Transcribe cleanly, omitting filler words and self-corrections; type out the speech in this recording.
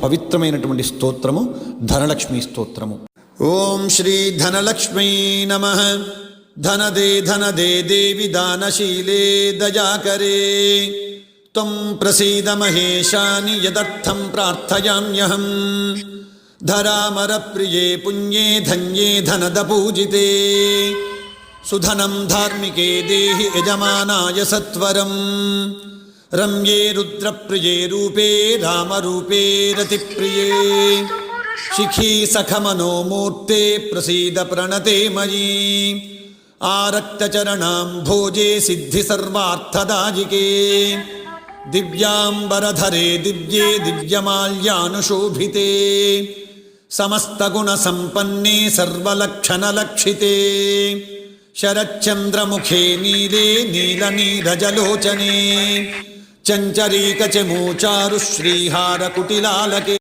పవిత్రమైనటువంటి స్తోత్రము ధనలక్ష్మి స్తోత్రము. ఓం శ్రీ ధనలక్ష్మీ నమః. ధనదే ధనదే దేవి దానశీలే దయాకరే. త్వం ప్రసీద మహేశాని యదర్థం ప్రార్థయామ్యహం. ధరామర ప్రియే పుణ్యే ధన్యే ధనద పూజితే. సుధనం ధార్మికే దేహి యజమానాయ సత్వరం. రమ్యే రుద్రప్రియే రూపే రామరూపే రతిప్రియే. శిఖీ సఖమనోమూర్తే ప్రసీద ప్రణతే మయీ. ఆరక్తచరణాం భోజే సిద్ధి సర్వార్థదాయికే. దివ్యాంబరధరే దివ్యే దివ్యమాల్యానుశోభితే. సమస్తగుణ సంపన్నే సర్వలక్షణలక్షితే. శరచ్చంద్రముఖే నీలే నీలనీరజలోచనే. చంచరీకచమూచారు శ్రీహారకుటిలాలకే.